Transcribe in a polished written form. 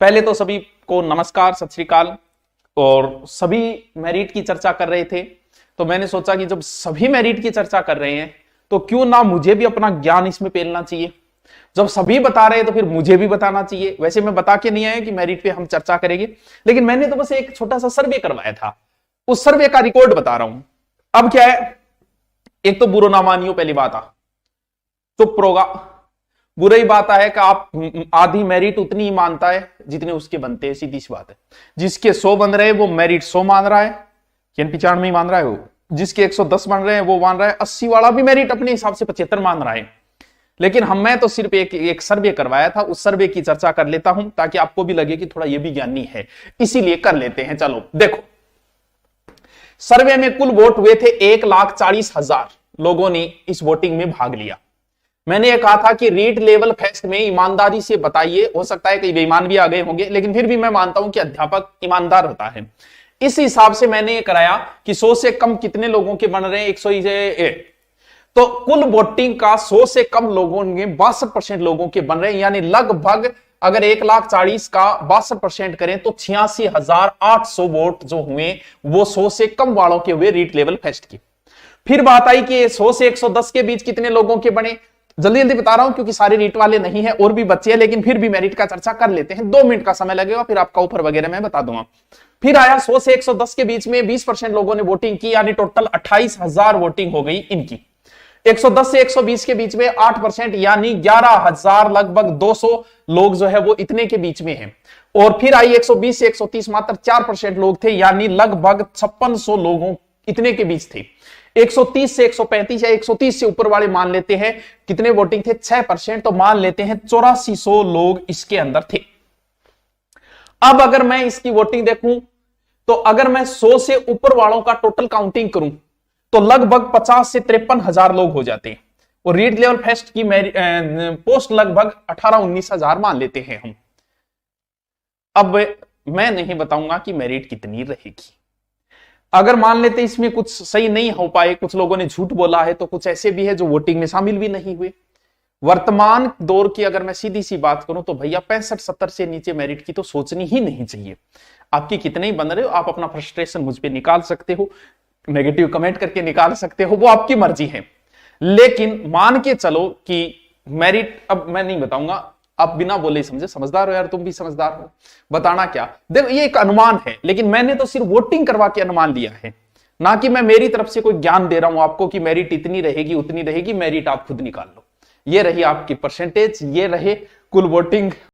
पहले तो सभी को नमस्कार, सत श्री अकाल। और सभी मेरिट की चर्चा कर रहे थे, तो मैंने सोचा कि जब सभी मेरिट की चर्चा कर रहे हैं तो क्यों ना मुझे भी अपना ज्ञान इसमें पेलना चाहिए। जब सभी बता रहे हैं तो फिर मुझे भी बताना चाहिए। वैसे मैं बता के नहीं आया कि मेरिट पे हम चर्चा करेंगे, लेकिन मैंने तो बस एक छोटा सा सर्वे करवाया था, उस सर्वे का रिकॉर्ड बता रहा हूं। अब क्या है, एक तो बुरो ना मानियो, पहली बात आ चुप रोगा। बुरी बात है कि आप आधी मेरिट उतनी ही मानता है जितने उसके बनते हैं, सीधी सी बात है। जिसके 100 बन रहे हैं वो मेरिट 100 मान रहा है, 95 ही मान रहा है वो। जिसके 110 बन रहे हैं वो मान रहा है 80 वाला भी मेरिट अपने हिसाब से 75 मान रहा है। लेकिन मैं तो सिर्फ एक सर्वे करवाया था, उस सर्वे की चर्चा कर लेता हूं ताकि आपको भी लगे कि थोड़ा ये भी ज्ञानी है, इसीलिए कर लेते हैं। चलो देखो, सर्वे में कुल वोट हुए थे 1,40,000 लोगों ने इस वोटिंग में भाग लिया। मैंने ये कहा था कि रीट लेवल फेस्ट में ईमानदारी से बताइए, हो सकता है कई बेईमान भी आ गए होंगे, लेकिन फिर भी मैं मानता हूं कि अध्यापक ईमानदार होता है। इस हिसाब से मैंने ये कराया कि 100 से कम कितने लोगों के बन रहे हैं, 100 तो कुल वोटिंग का 100 से कम लोगों ने 62% लोगों के बन रहे हैं, यानी लगभग अगर 1,40,000 का 62% करें तो 86,800 वोट जो हुए वो 100 से कम वालों के हुए रीट लेवल फेस्ट की। फिर बात आई कि 100 से 110 के बीच कितने लोगों के बने। जल्दी जल्दी बता रहा हूं क्योंकि सारे रीट वाले नहीं है और भी बच्चे हैं, लेकिन फिर भी मेरिट का चर्चा कर लेते हैं। 2 मिनट का समय लगेगा, फिर आपका ऊपर वगैरह मैं बता दूंगा। फिर आया 100 से 110 के बीच में 20% लोगों ने वोटिंग की, यानी टोटल 28,000 वोटिंग हो गई इनकी। 110 से 120 के बीच में 8%, यानी 11,000, लगभग 200 लोग जो है वो इतने के बीच में हैं। और फिर आई 120 से 130, मात्र 4% लोग थे, यानी लगभग 5600 लोगों इतने के बीच थे। 130 से 135 या 130 से ऊपर वाले मान लेते हैं कितने वोटिंग थे, 6%, तो मान लेते हैं 8400 लोग इसके अंदर थे। अब अगर मैं इसकी वोटिंग देखूं तो अगर मैं 100 से ऊपर वालों का टोटल काउंटिंग करूं तो लगभग 50 से 53,000 लोग हो जाते हैं। और रीट लेवल फेस्ट की पोस्ट लगभग 18-19,000 मान लेते हैं हम। अब मैं नहीं बताऊंगा कि मेरिट कितनी रहेगी। अगर मान लेते इसमें कुछ सही नहीं हो पाए, कुछ लोगों ने झूठ बोला है, तो कुछ ऐसे भी है जो वोटिंग में शामिल भी नहीं हुए। वर्तमान दौर की अगर मैं सीधी सी बात करूं तो भैया 65-70 से नीचे मेरिट की तो सोचनी ही नहीं चाहिए। आपकी कितने ही बन रहे हो, आप अपना फ्रस्ट्रेशन मुझ पे निकाल सकते हो, नेगेटिव कमेंट करके निकाल सकते हो, वो आपकी मर्जी है। लेकिन मान के चलो कि मेरिट, अब मैं नहीं बताऊंगा, आप बिना बोले समझे, समझदार हो यार, तुम भी समझदार हो, बताना क्या। देखो ये एक अनुमान है, लेकिन मैंने तो सिर्फ वोटिंग करवा के अनुमान लिया है, ना कि मैं मेरी तरफ से कोई ज्ञान दे रहा हूं आपको कि मेरिट इतनी रहेगी उतनी रहेगी। मेरिट आप खुद निकाल लो। ये रही आपकी परसेंटेज, ये रहे कुल वोटिंग।